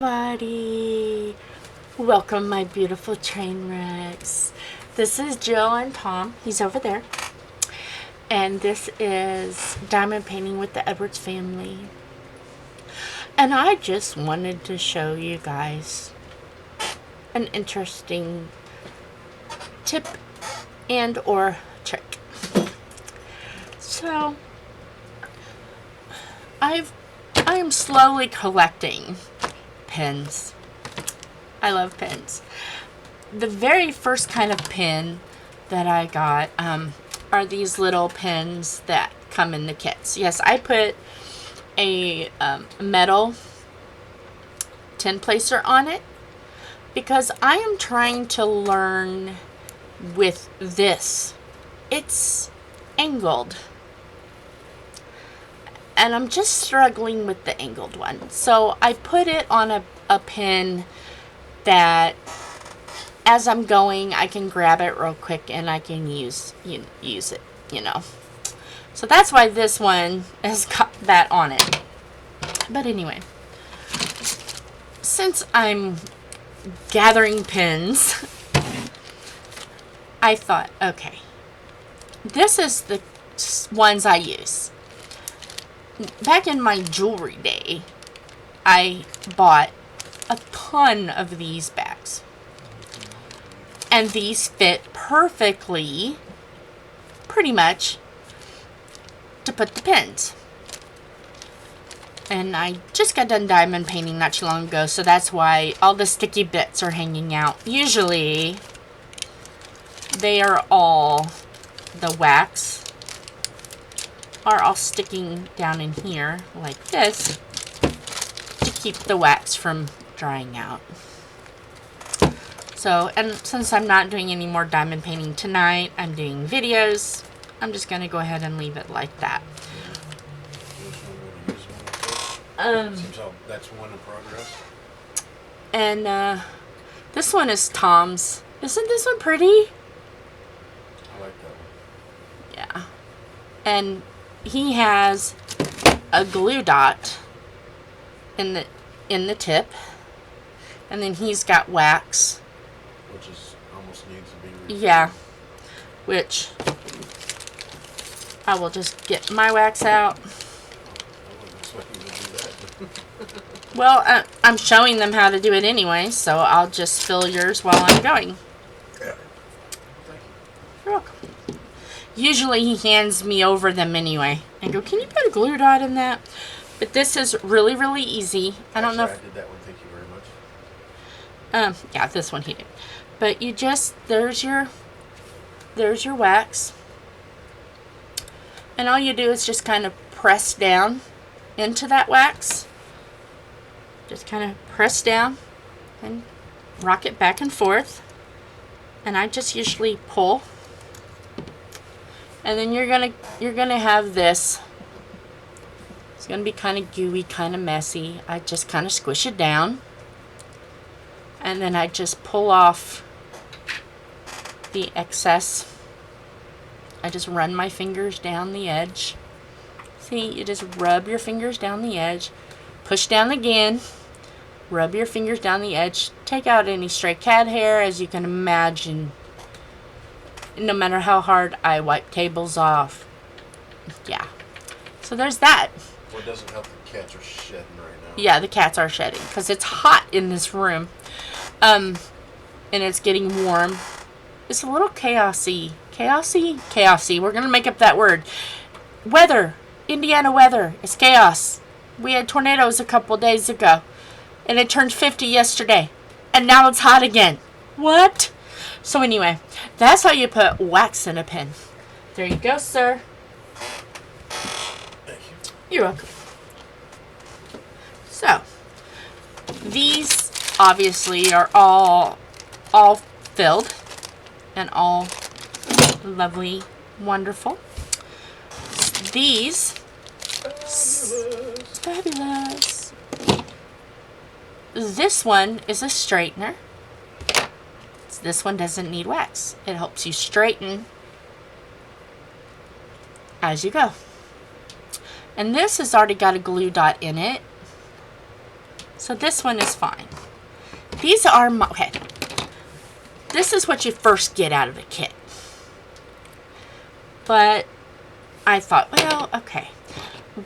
Everybody, welcome my beautiful Trainwrecks. This is Jill and Tom. He's over there. And this is diamond painting with the Edwards family. And I just wanted to show you guys an interesting tip and or trick. So I am slowly collecting pins. I love pins. The very first kind of pin that I got are these little pins that come in the kits. Yes, I put a metal tin placer on it because I am trying to learn with this. It's angled. And I'm just struggling with the angled one. So I put it on a pin that as I'm going, I can grab it real quick and I can use it, you know. So that's why this one has got that on it. But anyway, since I'm gathering pins, I thought, okay, this is the ones I use. Back in my jewelry day, I bought a ton of these bags. And these fit perfectly, pretty much, to put the pins. And I just got done diamond painting not too long ago, so that's why all the sticky bits are hanging out. Usually, they are all the wax are all sticking down in here like this to keep the wax from drying out. So, and since I'm not doing any more diamond painting tonight, I'm doing videos, I'm just going to go ahead and leave it like that. Seems like that's one in progress. And this one is Tom's. Isn't this one pretty? I like that one. Yeah. And he has a glue dot in the tip, and then he's got wax, which is almost needs to be refilled. Yeah, which I will just get my wax out. I wasn't expecting you to do that. Well, I'm showing them how to do it anyway, so I'll just fill yours while I'm going. Yeah. Thank you. You're welcome. Usually he hands me over them anyway and go, can you put a glue dot in that? But this is really, really easy. I don't know if I did that one. Thank you very much. Yeah, this one he did. But you just, there's your wax. And all you do is just kind of press down into that wax. Just kind of press down and rock it back and forth. And I just usually pull. And then you're gonna have this. It's gonna be kind of gooey, kind of messy. I just kind of squish it down. And then I just pull off the excess. I just run my fingers down the edge. See, you just rub your fingers down the edge. Push down again. Rub your fingers down the edge. Take out any stray cat hair, as you can imagine. No matter how hard I wipe tables off. Yeah. So there's that. Well, it doesn't help the cats are shedding right now. Yeah, the cats are shedding because it's hot in this room. And it's getting warm. It's a little chaosy. Chaosy. We're going to make up that word. Weather. Indiana weather. It's chaos. We had tornadoes a couple days ago. And it turned 50 yesterday. And now it's hot again. What? So anyway, that's how you put wax in a pen. There you go, sir. Thank you. You're welcome. So, these obviously are all filled and all lovely, wonderful. These, fabulous. This one is a straightener. This one doesn't need wax. It helps you straighten as you go. And this has already got a glue dot in it. So this one is fine. These are my, okay. This is what you first get out of a kit. But I thought, well, okay.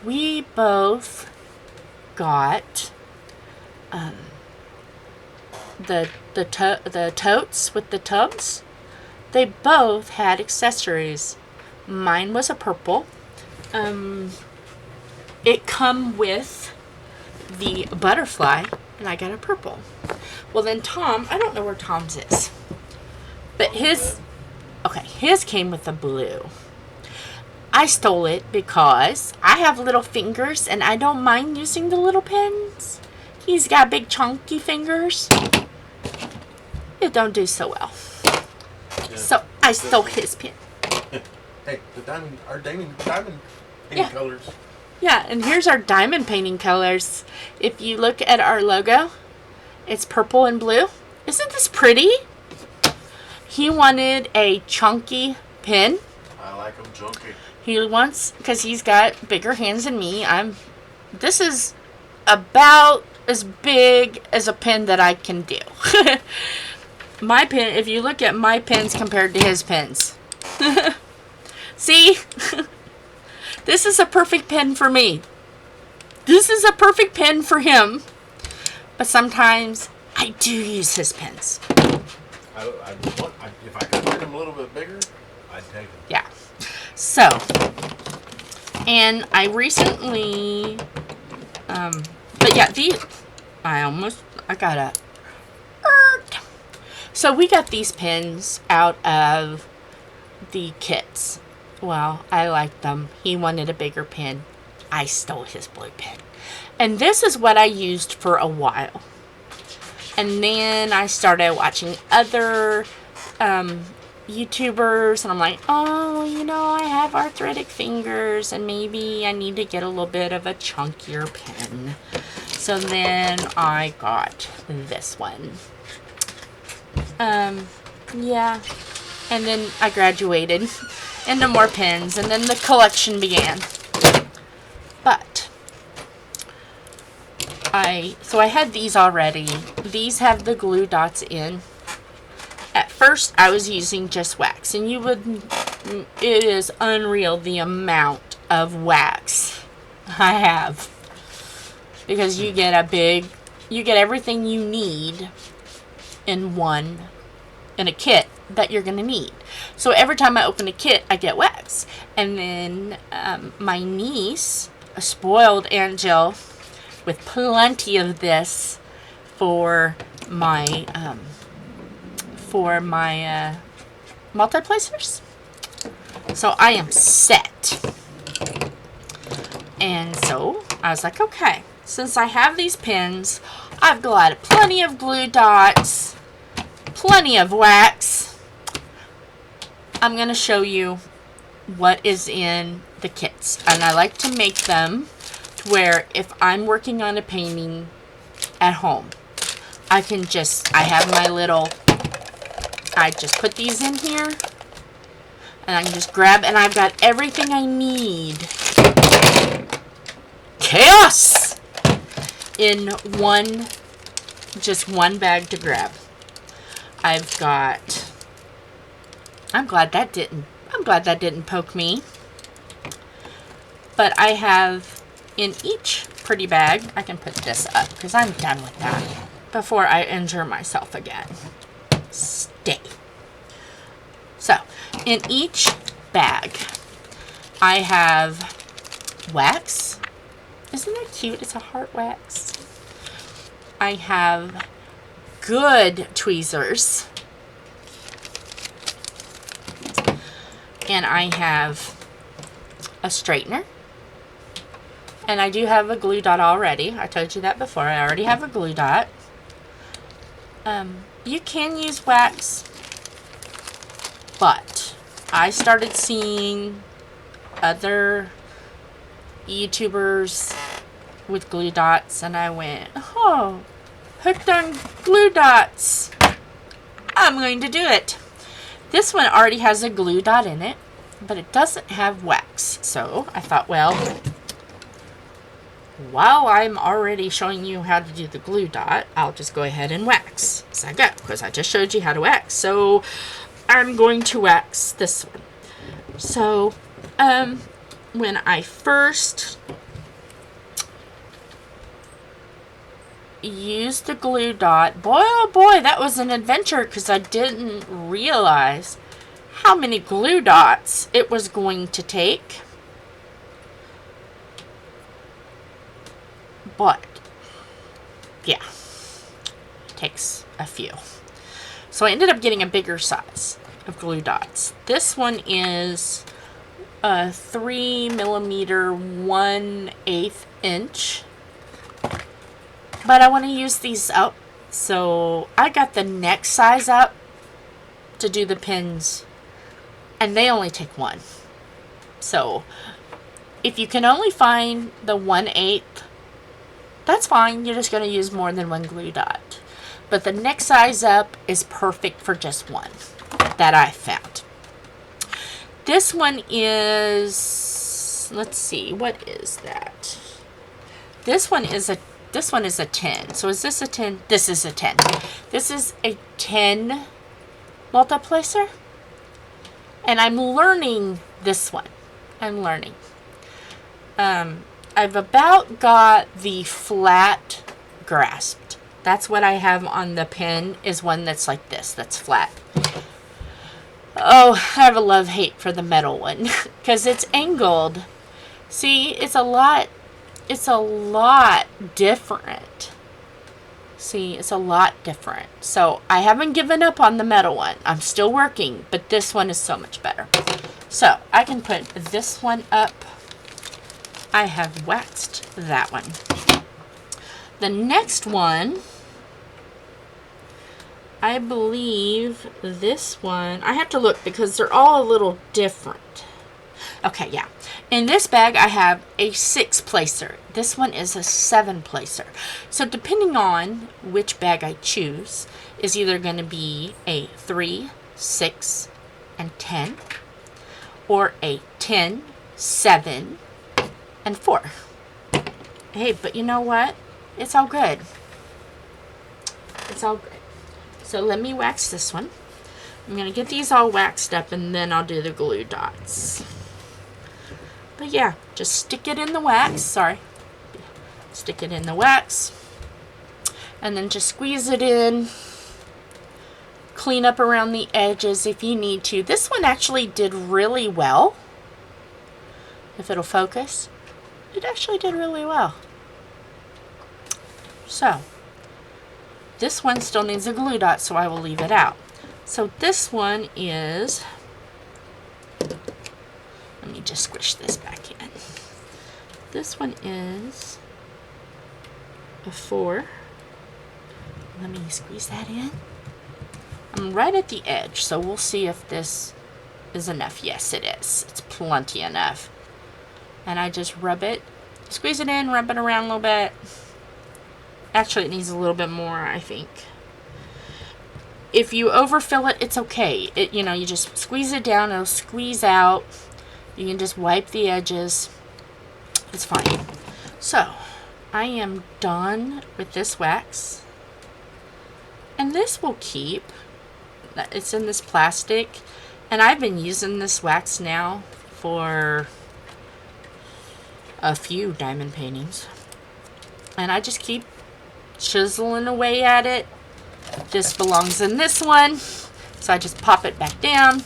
We both got the totes with the tubs. They both had accessories. Mine was a purple. It come with the butterfly, and I got a purple. Well, then Tom, I don't know where Tom's is, but his came with a blue. I stole it because I have little fingers and I don't mind using the little pins. He's got big chunky fingers. It don't do so well. Yeah. So I stole his pin. Hey, our diamond painting colors. Yeah, and here's our diamond painting colors. If you look at our logo, it's purple and blue. Isn't this pretty? He wanted a chunky pin. I like them chunky. He wants, because he's got bigger hands than me. This is about as big as a pen that I can do. My pen, if you look at my pens compared to his pens. See? This is a perfect pen for me. This is a perfect pen for him. But sometimes I do use his pens. If I could make them a little bit bigger, I'd take them. Yeah. So, and I recently, but yeah, I got a, so we got these pens out of the kits. Well, I liked them. He wanted a bigger pen. I stole his blue pen. And this is what I used for a while. And then I started watching other YouTubers, and I'm like, oh, you know, I have arthritic fingers, and maybe I need to get a little bit of a chunkier pen. So then I got this one. Yeah. And then I graduated into more pens, and then the collection began. But I had these already. These have the glue dots in. At first, I was using just wax, and it is unreal the amount of wax I have. Because you get everything you need in a kit that you're going to need. So every time I open a kit, I get wax. And then my niece, a spoiled angel, with plenty of this for my multiplacers. So I am set. And so I was like, okay, since I have these pens, I've got plenty of glue dots, plenty of wax. I'm going to show you what is in the kits. And I like to make them to where if I'm working on a painting at home, I just put these in here, and I can just grab, and I've got everything I need. Chaos! In just one bag to grab. I'm glad that didn't poke me. But I have in each pretty bag, I can put this up because I'm done with that before I injure myself again. Stay. So, in each bag, I have wax. Isn't that cute? It's a heart wax. I have good tweezers. And I have a straightener. And I do have a glue dot already. I told you that before. I already have a glue dot. You can use wax, but I started seeing other YouTubers with glue dots, and I went, oh, hooked on glue dots. I'm going to do it. This one already has a glue dot in it, but it doesn't have wax. So I thought, well, while I'm already showing you how to do the glue dot, I'll just go ahead and wax as I go, because I just showed you how to wax. So I'm going to wax this one. So when I first used the glue dot, boy oh boy, that was an adventure, because I didn't realize how many glue dots it was going to take. But yeah, it takes a few. So I ended up getting a bigger size of glue dots. This one is a 3mm 1/8 inch, but I want to use these up, so I got the next size up to do the pins, and they only take one. So if you can only find the 1/8, that's fine. You're just going to use more than one glue dot. But the next size up is perfect for just one that I found. This one is, let's see, what is that? This one is a 10. So is this a 10? This is a 10. This is a 10 multiplacer. And I'm learning this one. I'm learning. I've about got the flat grasped. That's what I have on the pin, is one that's like this, that's flat. Oh, I have a love-hate for the metal one, because it's angled. See, it's a lot different. See, it's a lot different. So I haven't given up on the metal one. I'm still working, but this one is so much better. So I can put this one up. I have waxed that one. The next one, I believe this one, I have to look because they're all a little different. Okay, yeah. In this bag, I have a 6-placer. This one is a 7-placer. So depending on which bag I choose, is either going to be a 3, 6, and 10, or a 10, 7, and 4. Hey, but you know what? It's all good. It's all good. So let me wax this one. I'm going to get these all waxed up, and then I'll do the glue dots. But yeah, just stick it in the wax. Sorry. Stick it in the wax. And then just squeeze it in. Clean up around the edges if you need to. This one actually did really well. If it'll focus. It actually did really well. So, this one still needs a glue dot, so I will leave it out. So this one is, let me just squish this back in. This one is a 4. Let me squeeze that in. I'm right at the edge, so we'll see if this is enough. Yes, it is. It's plenty enough. And I just rub it, squeeze it in, rub it around a little bit. Actually, it needs a little bit more, I think. If you overfill it, it's okay. You just squeeze it down, it'll squeeze out. You can just wipe the edges. It's fine. So, I am done with this wax. And this will keep. It's in this plastic. And I've been using this wax now for a few diamond paintings. And I just keep chiseling away at it. This belongs in this one. So I just pop it back down.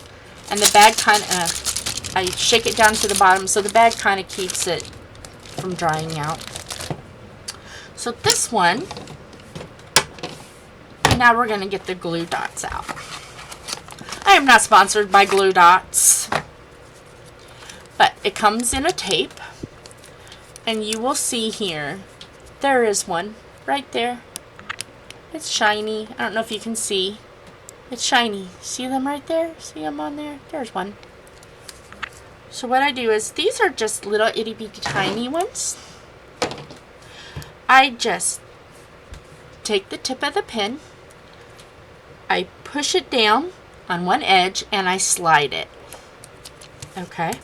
And the bag kind of, I shake it down to the bottom so the bag kind of keeps it from drying out. So this one, now we're going to get the glue dots out. I am not sponsored by glue dots. But it comes in a tape. And you will see here, there is one right there. It's shiny. I don't know if you can see. It's shiny. See them right there? See them on there? There's one. So what I do is, these are just little itty bitty tiny ones. I just take the tip of the pin, I push it down on one edge, and I slide it. Okay?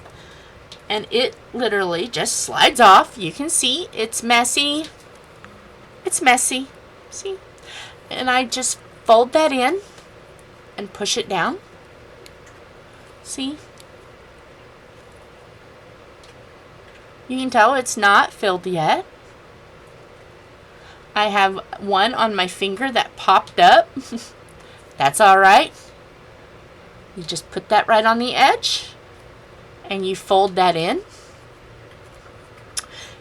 and it literally just slides off. You can see it's messy. It's messy. See? And I just fold that in and push it down. See? You can tell it's not filled yet. I have one on my finger that popped up. That's alright. You just put that right on the edge and you fold that in.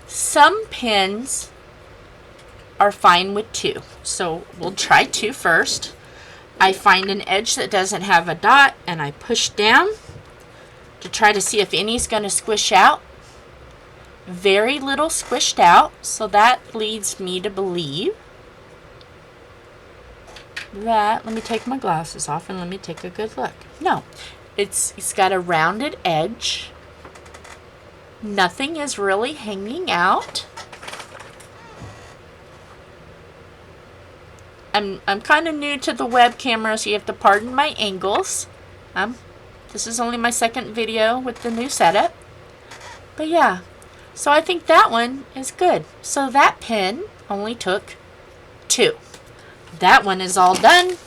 Some pins are fine with 2, so we'll try 2 first. I find an edge that doesn't have a dot and I push down to try to see if any's going to squish out. Very little squished out, so that leads me to believe that, let me take my glasses off and let me take a good look. No, it's got a rounded edge. Nothing is really hanging out. I'm kind of new to the web camera, so you have to pardon my angles. This is only my second video with the new setup. But yeah, so I think that one is good. So that pin only took 2. That one is all done.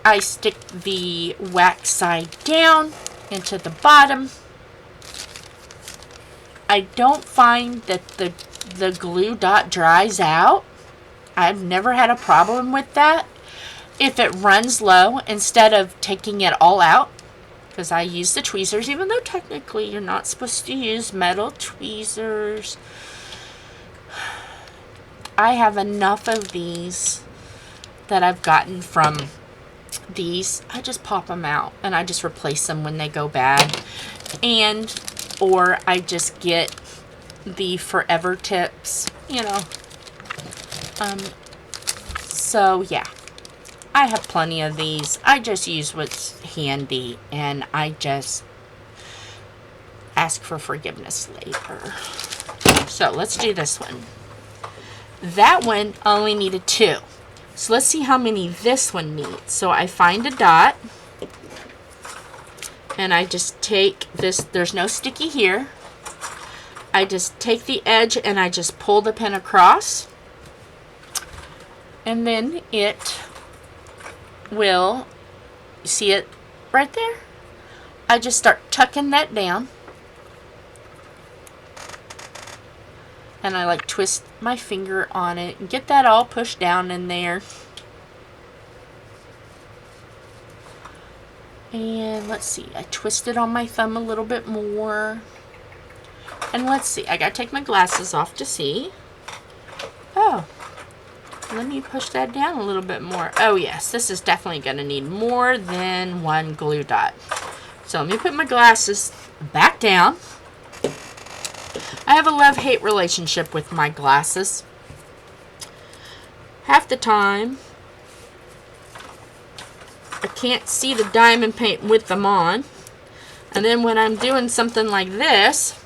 I stick the wax side down into the bottom. I don't find that the glue dot dries out. I've never had a problem with that. If it runs low, instead of taking it all out, because I use the tweezers, even though technically you're not supposed to use metal tweezers. I have enough of these that I've gotten from these. I just pop them out and I just replace them when they go bad. Or I just get the forever tips, you know. So yeah, I have plenty of these. I just use what's handy and I just ask for forgiveness later. So let's do this one. That one only needed 2. So let's see how many this one needs. So I find a dot and I just take this, there's no sticky here. I just take the edge and I just pull the pen across. And then it will, you see it right there? I just start tucking that down. And I like twist my finger on it and get that all pushed down in there. And let's see, I twist it on my thumb a little bit more. And let's see, I gotta take my glasses off to see. Oh. Let me push that down a little bit more. Oh yes, this is definitely going to need more than 1 glue dot. So let me put my glasses back down. I have a love-hate relationship with my glasses. Half the time, I can't see the diamond paint with them on. And then when I'm doing something like this,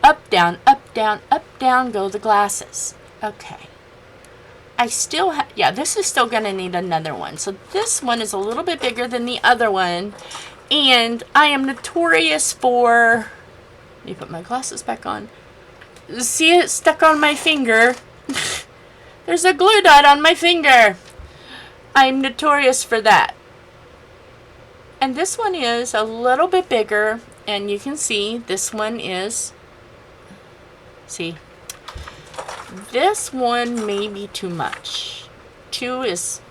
up, down, up, down, up, down go the glasses. Okay. I still have, yeah, this is still going to need another one. So this one is a little bit bigger than the other one. And I am notorious for, let me put my glasses back on. See it stuck on my finger? There's a glue dot on my finger. I'm notorious for that. And this one is a little bit bigger. And you can see this one is, see, this one may be too much. 2 is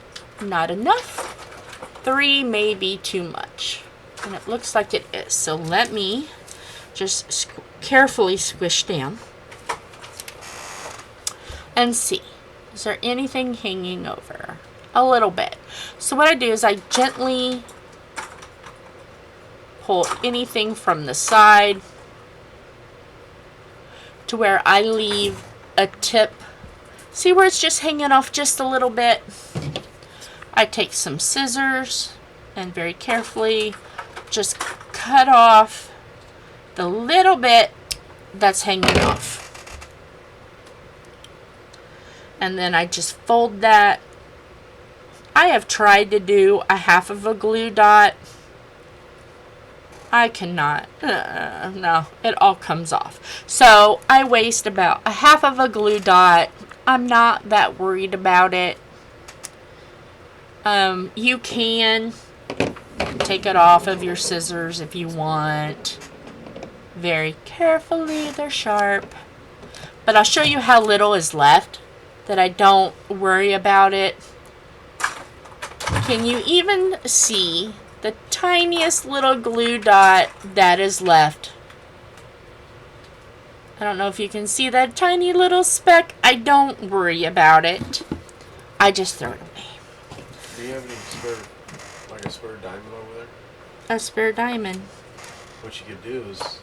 not enough. 3 may be too much. And it looks like it is. So let me just carefully squish down and see. Is there anything hanging over? A little bit. So what I do is I gently pull anything from the side to where I leave a tip. See where it's just hanging off just a little bit? I take some scissors and very carefully just cut off the little bit that's hanging off. And then I just fold that. I have tried to do a half of a glue dot I cannot. No, it all comes off. So I waste about a half of a glue dot. I'm not that worried about it. You can take it off of your scissors if you want. Very carefully, they're sharp. But I'll show you how little is left, that I don't worry about it. Can you even see the tiniest little glue dot that is left? I don't know if you can see that tiny little speck. I don't worry about it. I just throw it away. Do you have any spare, like a spare diamond over there? A spare diamond. What you could do is...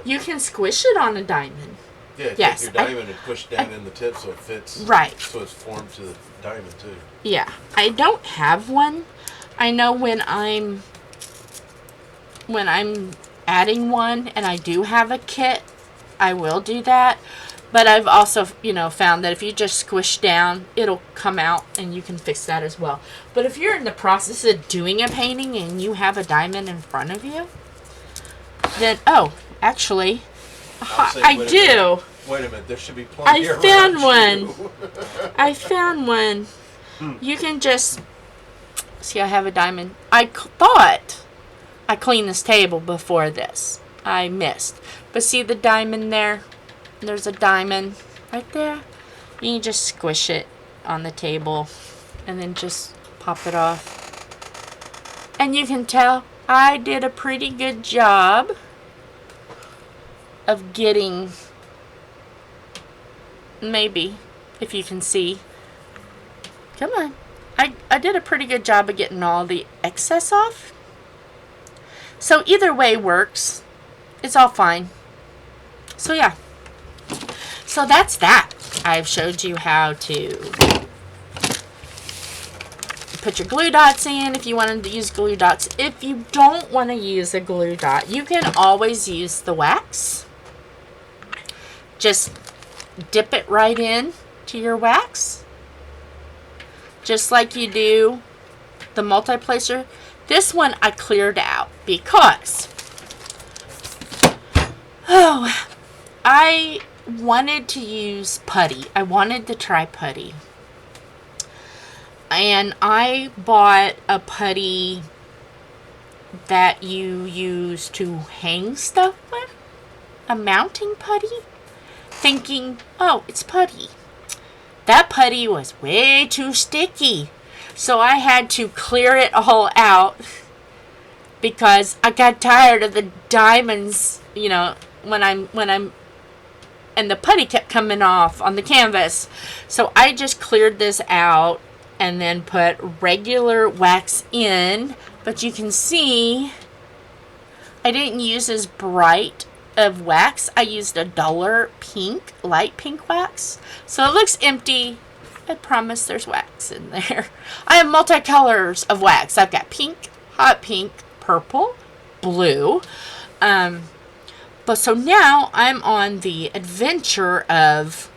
you can squish it on a diamond. Yeah, yes, take your diamond and push down in the tip so it fits. Right. So it's formed to the diamond too. Yeah. I don't have one. I know when I'm adding one and I do have a kit, I will do that. But I've also, found that if you just squish down, it'll come out and you can fix that as well. But if you're in the process of doing a painting and you have a diamond in front of you, then, actually, I do. Wait a minute, there should be plenty I found one. I found one. You can just... See, I have a diamond. I thought I cleaned this table before this. I missed. But see the diamond there? There's a diamond right there. You can just squish it on the table and then just pop it off. And you can tell I did a pretty good job of getting, maybe, if you can see. Come on. I did a pretty good job of getting all the excess off. So either way works. It's all fine. So yeah. So that's that. I've showed you how to put your glue dots in if you wanted to use glue dots. If you don't want to use a glue dot, you can always use the wax. Just dip it right in to your wax. Just like you do the multi-placer. This one I cleared out because I wanted to use putty. I wanted to try putty. And I bought a putty that you use to hang stuff with. A mounting putty. Thinking, oh, it's putty. That putty was way too sticky. So I had to clear it all out because I got tired of the diamonds, when I'm and the putty kept coming off on the canvas. So I just cleared this out and then put regular wax in. But you can see I didn't use as bright of wax. I used a duller pink, light pink wax. So it looks empty. I promise there's wax in there. I have multicolors of wax. I've got pink, hot pink, purple, blue. But so now I'm on the adventure of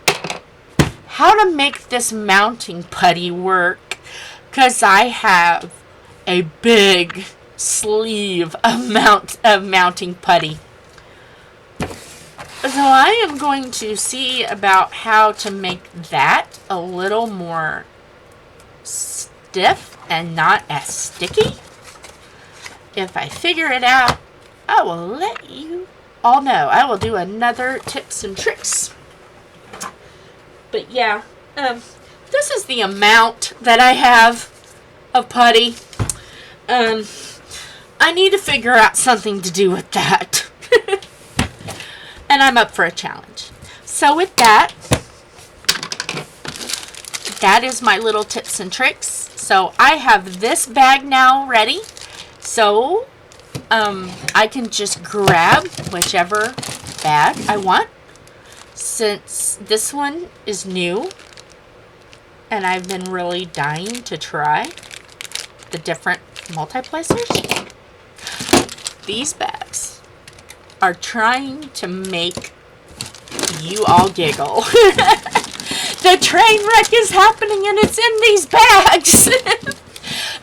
how to make this mounting putty work. Because I have a big sleeve of mounting putty. So I am going to see about how to make that a little more stiff and not as sticky. If I figure it out, I will let you all know. I will do another tips and tricks. But yeah, this is the amount that I have of putty. I need to figure out something to do with that. And I'm up for a challenge. So with that, that is my little tips and tricks. So I have this bag now ready. So I can just grab whichever bag I want. Since this one is new and I've been really dying to try the different multi-placers, these bags are trying to make you all giggle. The train wreck is happening and it's in these bags.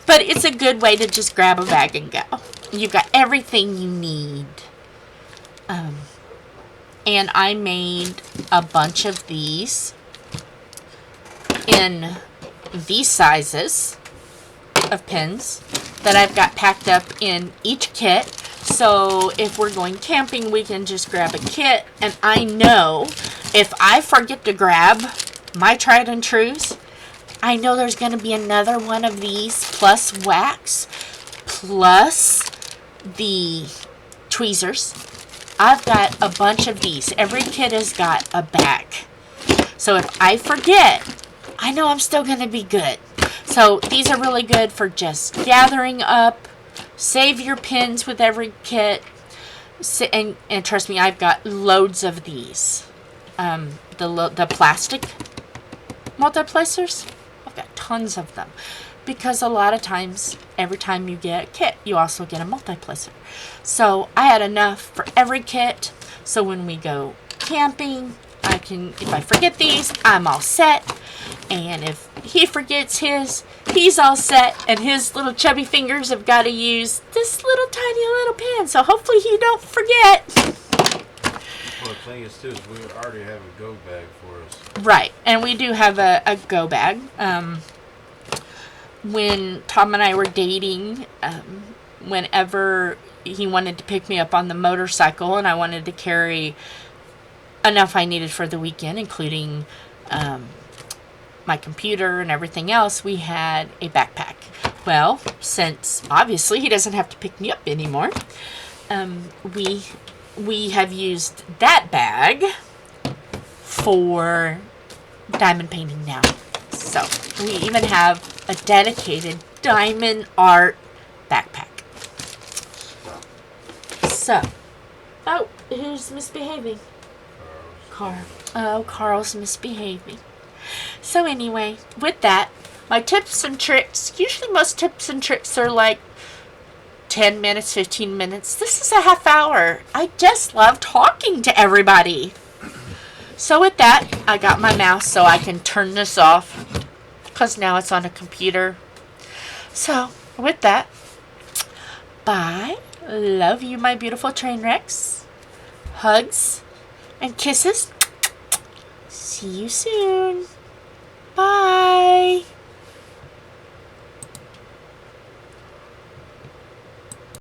But it's a good way to just grab a bag and go. you've got everything you need. And I made a bunch of these in these sizes of pins that I've got packed up in each kit. So if we're going camping, we can just grab a kit. And I know if I forget to grab my tried and trues, I know there's going to be another one of these plus wax plus the tweezers. I've got a bunch of these. Every kit has got a bag. So if I forget, I know I'm still going to be good. So these are really good for just gathering up. Save your pins with every kit. And trust me, I've got loads of these. The plastic multiplacers, I've got tons of them. Because a lot of times, every time you get a kit, you also get a multiplacer. So I had enough for every kit. So when we go camping, if I forget these, I'm all set. And if he forgets his, he's all set. And his little chubby fingers have got to use this little tiny little pen. So hopefully he don't forget. Well, the thing is, too, is we already have a go bag for us. Right. And we do have a go bag. When Tom and I were dating, whenever he wanted to pick me up on the motorcycle and I wanted to carry enough I needed for the weekend, including my computer and everything else, we had a backpack. Well, since obviously he doesn't have to pick me up anymore, we have used that bag for diamond painting now. So we even have a dedicated diamond art backpack. So, oh, who's misbehaving? Carl. Oh, Carl's misbehaving. So anyway, with that, my tips and tricks, usually most tips and tricks are like 10 minutes, 15 minutes. This is a half hour. I just love talking to everybody. So with that, I got my mouse so I can turn this off because now it's on a computer. So with that, bye. Love you, my beautiful Trainwrecks. Hugs and kisses. See you soon. Bye.